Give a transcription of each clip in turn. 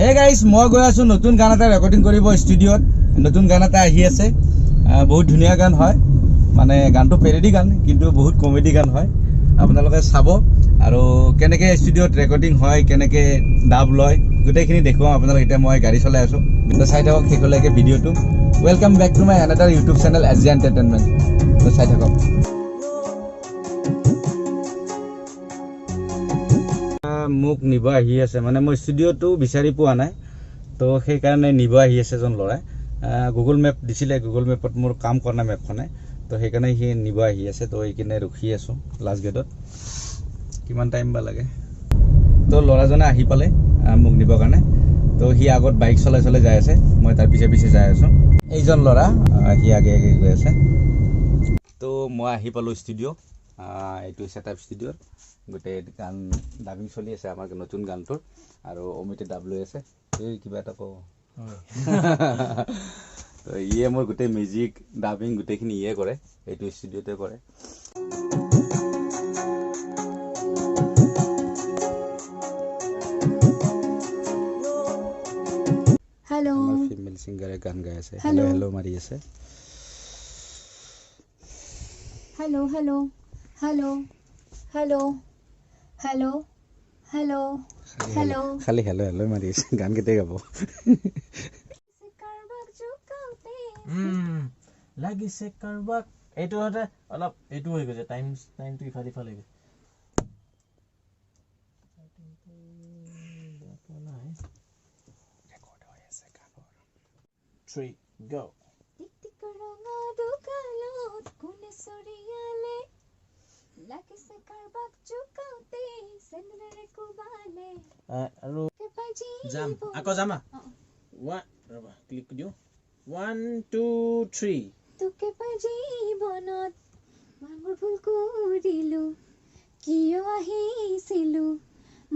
Hey guys, মই গৈ আছো নতুন গান এটা ৰেকৰ্ডিং কৰিব ষ্টুডিঅত। নতুন গান এটা আহি আছে, বহুত ধুনীয়া গান হয়, মানে গানটো পেৰেডি গান কিন্তু বহুত কমেডি গান হয়। আপোনালোকে চাব আৰু কেনেকৈ ষ্টুডিঅত ৰেকৰ্ডিং হয়, কেনেকৈ ডাব লয়, গোটেইখিনি দেখুৱাম আপোনালোক। এতিয়া মই গাড়ী চলাই আছো, চাই থাকক শেষলৈকে ভিডিঅ'টো। Welcome back to my another YouTube channel SG entertainment. চাই থাকক। মোক নিব আহি আছে, মানে মই ষ্টুডিঅ'টো বিচাৰি পোৱা নাই, তো সেইকাৰণে নিব আহি আছে এজন ল'ৰাই। গুগল মেপ দিছিলে, গুগল মেপত মোৰ কাম কৰা নাই মেপখনে, তো সেইকাৰণে সি নিব আহি আছে। তো এইখিনি ৰখি আছোঁ লাষ্ট গেটত, কিমান টাইম বা লাগে। তো ল'ৰাজনে আহি পালে মোক নিবৰ কাৰণে। তো সি আগত বাইক চলাই চলাই যাই আছে, মই তাৰ পিছে পিছে যাই আছোঁ। এইজন ল'ৰা সি আগে আগে গৈ আছে। তো মই আহি পালোঁ ষ্টুডিঅ'। এইটো ছেটআপ ষ্টুডিঅ'ত গোটেই গান ডাবিং চলি আছে, আমাৰ নতুন গানটোৰ। আৰু অমিতে ডাব লৈ আছে। এই কিবা এটা কওঁ তো ইয়ে মোৰ গোটেই মিউজিক ডাবিং গোটেইখিনি ইয়ে কৰে, এইটো ষ্টুডিঅ'তে কৰে। হেল্ল' আমাৰ ফিমেল ছিংগাৰে গান গাই আছে, হেল্ল' হেল্ল' মাৰি আছে। Hello' hello' hello' hello' hello' hello' hello' খালি হেল্ল' হেল্ল' মাৰি আছে, গান কেতিয়া গাব? লাগিছে কাৰোবাক। এইটো হতে অলপ এইটো হৈ গৈছে, টাইমটো ইফালে ইফালে হৈ গৈছে। Three, go. আৰু যাম আকৌ যামা। ৰবা ক্লিক দিওঁ। 1 2 3 তোকে পাই জীৱনত মোৰ ভুল কৰিলো, কিয় আহিছিলো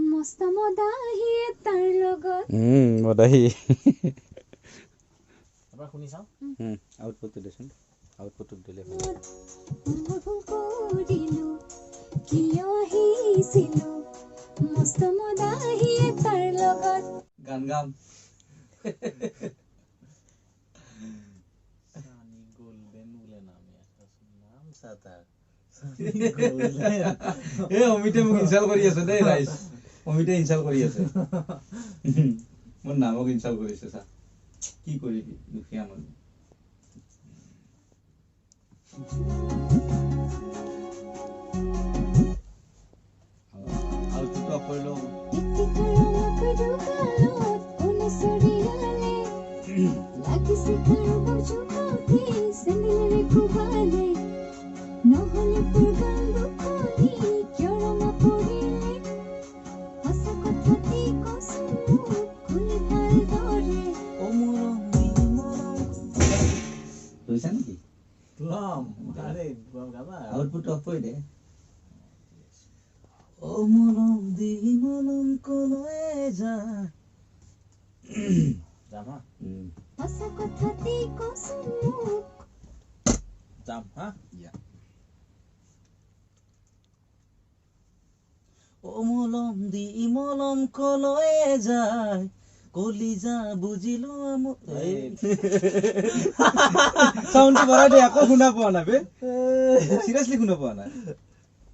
মস্ত মদাহি তাৰ লগত। মদাহি এবাৰ শুনি চাওঁ। আউটপুটটো দেচোন, আউটপুটটো দিলে মোৰ ভুল কৰিলো, কিয় আহিছিলো মস্ত মদাহি তাৰ লগত। গান গাম। সানি গোল্ডেন বোলে নাম সাতাৰ। এই অমিতে মোক ইনচাল্ট কৰি আছে দেই ৰাইজ, অমিতে ইনচাল্ট কৰি আছে। মোৰ নামক ইনচাল্ট কৰিছে, চা কি কৰিবি দুখীয়া মানুহ। আউটপুটটো অফ কৰি লওঁ। লৈছা নেকি? আউটপুট অফ কৰি দে। ও মলম দি মলম কলৈ যায়। যাম হা, যাম হা। ও মলম দি মলম কলৈ যায়, কলিজা বুজিলো চাউণ্ডটো বঢ়াই দে, আকৌ শুনা পোৱা নাই বে, চিৰিয়াছলি শুনা পোৱা নাই,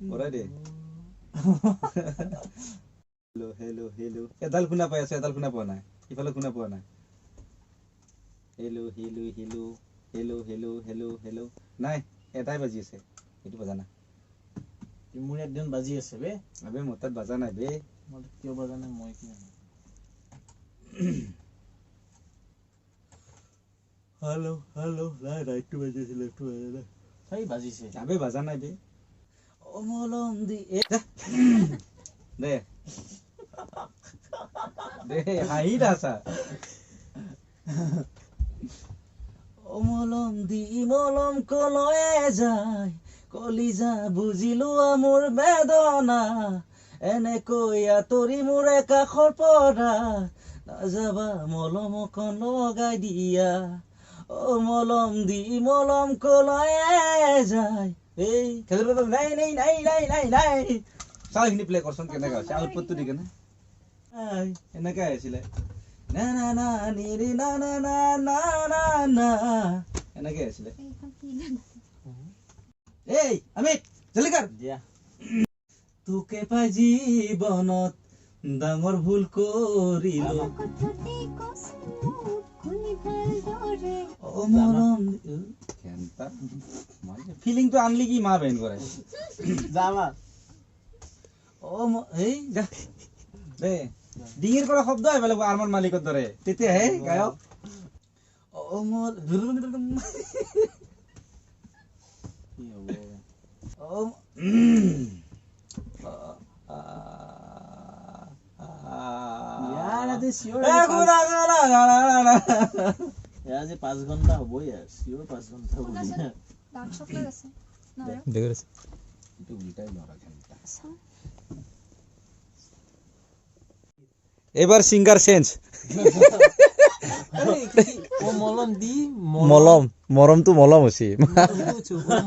বঢ়াই দে। হেল্ল' হেল্ল' হেল্ল' এডাল শুনা পাই আছো, এডাল শুনা পোৱা নাই, ইফালে শুনা পোৱা নাই। Hello' hello' hello' hello' hello' hello' hello' নাই, এটাই বাজি আছে, সেইটো বজা নাই। মোৰ একদিন বাজি আছে বে। আবে মোৰ তাত বাজা নাই বে। মোৰ কিয় বাজা নাই মই কি জানো। হেল্ল' হেল্ল' নাই ৰাইটটো বাজিছে, লেফ্টটো বাজা নাই। সেই বাজিছে আবে বাজা নাই বে। ও মলম দি দে দে হাঁহি আছা। ও মলম দি মলম কলৈ যায়, কলিজা বুজিলো মোৰ বেদনা, এনেকৈ আঁতৰি মোৰে কাষৰ পৰা নাযাবা মলম অকণ লগাই দিয়া। ও মলম দি মলম কলৈ যায়। এই নাই নাই নাই নাই নাই নাই চাও এইখিনি প্লে কৰচোন কেনেকৈ আছে, আউটপুটটো দি কেনে এনেকৈ আহিছিলে। না না না নিৰি না না না না না না এনেকে আছিলে এইখন কি গান? এই অমিত জলদি কৰ দিয়া তোকে পাই জীৱনত ডাঙৰ ভুল কৰিলো এটা কথাতে কচোন মোক খুলি ভালদৰে। অ মৰম ফিলিংটো আনলি কি মা বেন কৰে যামা অ এই যা দে ডিঙিৰ পৰা শব্দ আহিব লাগিব আৰমান মালিকৰ দৰে তেতিয়াহে গায়ক অ মোৰ কি হ'ব অ ইয়াৰ আজি চিঞৰ আজি 5 ঘণ্টা হ'বই আৰু চিঞৰ 5 ঘণ্টা হ'ব শুনাচোন, ডাৰ্ক চকলেট আছে ন বাৰু? এইটো উল্টাই লৰা ঘণ্টা চাওঁ। এবাৰ সিঙ্গাৰ চেঞ্জ ও মলম দি মলম মৰমটো মলম হৈছে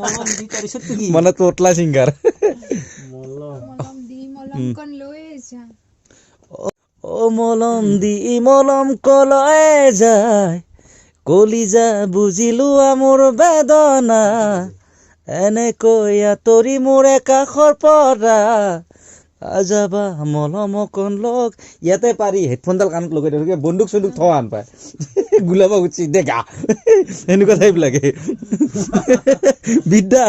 মলম দি তাৰপিছত কি মানে তোতলা সিঙ্গার মলম মলম দি মলমকণ লৈ যা। ও মলম দি মলম কলয়ে যায় কলিজা বুজিলো মোৰ বেদনা এনেকৈ আঁতৰি মোৰ কাষৰ পৰা আজাবা মলম অকণ লগ ইয়াতে পাৰি হেডফোনডাল কাণত লগাই দিয়ে বন্দুক চন্দুক থোৱা আন পায় গুলাব উঠছি দেখা এনেকুৱা টাইপ লাগে বিদ্যা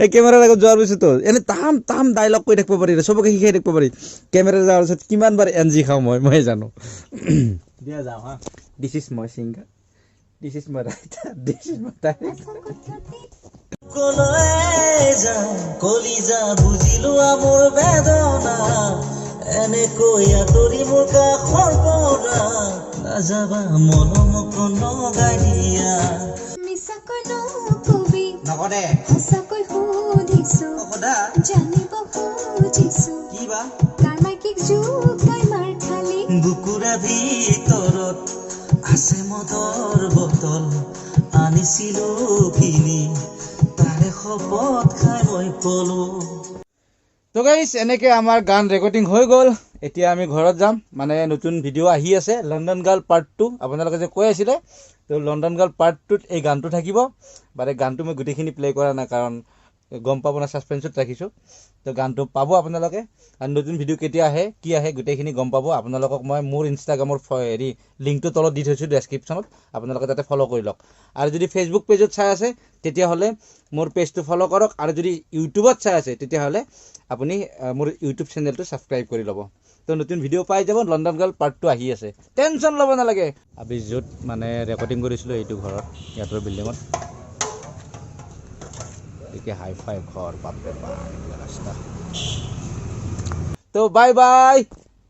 এই কেমেৰাৰ আগত যোৱাৰ পিছতো এনে তাম তাম ডাইলগ কৈ থাকিব পাৰি চবকে শিকাই থাকিব পাৰি কেমেৰা যোৱাৰ পিছত কিমান বাৰ এনজি খাওঁ মই জানো দিয়া যাওঁ হা this is my singer this is my writer this is my এটা কথাতে কলিজা বুজিলো মোৰ বেদনা এনেকৈ আঁতৰি মোৰ কাষৰ পৰা নাযাবা মলম অকণ লগাই দিয়া মিছাকৈ নকবি, নকদে সঁচাকৈ সুধিছো, নকদা জানিব খুজিছো, কি বা কাৰ মাইকীক জোকাই মাৰ খালি। বুকুৰা ভিতৰত আছে মদৰ বটল আনিছিলো কিনি তাৰে শপত খাই মই পলো তো গাইজ এনেকে আমাৰ গান ৰেকৰ্ডিং হৈ গ'ল এতিয়া আমি ঘৰত যাম মানে নতুন ভিডিঅ' আহি আছে লণ্ডন গাৰ্ল পাৰ্ট 2 আপোনালোকে যে কৈ আছিলে তো লণ্ডন গাৰ্ল পাৰ্ট 2 এই গানটো থাকিব বাৰে গানটো মই গোটেইখিনি প্লে কৰা নাই কাৰণ গম পাব না সাসপেন্সত ৰাখিছোঁ তো গানটো পাব আপোনালোকে আৰু নতুন ভিডিঅ' কেতিয়া আহে কি আহে গোটেইখিনি গম পাব আপোনালোকক মই মোৰ ইনষ্টাগ্ৰামৰ হেৰি লিংকটো তলত দি থৈছোঁ ডেছক্ৰিপশ্যনত আপোনালোকে তাতে ফ'ল' কৰি লওক আৰু যদি ফেচবুক পেজত চাই আছে তেতিয়াহ'লে মোৰ পেজটো ফ'ল' কৰক আৰু যদি ইউটিউবত চাই আছে তেতিয়াহ'লে আপুনি মোৰ ইউটিউব চেনেলটো ছাবস্ক্ৰাইব কৰি ল'ব তো নতুন ভিডিঅ' পাই যাব লণ্ডন গাৰ্ল পাৰ্ট 2 আহি আছে টেনশ্যন ল'ব নালাগে আমি য'ত মানে ৰেকৰ্ডিং কৰিছিলোঁ এইটো ঘৰত ইয়াতৰ বিল্ডিঙত এতিয়া হাই ফাই ঘৰ বাপৰে বাপ ৰাস্তা তো বাই বাই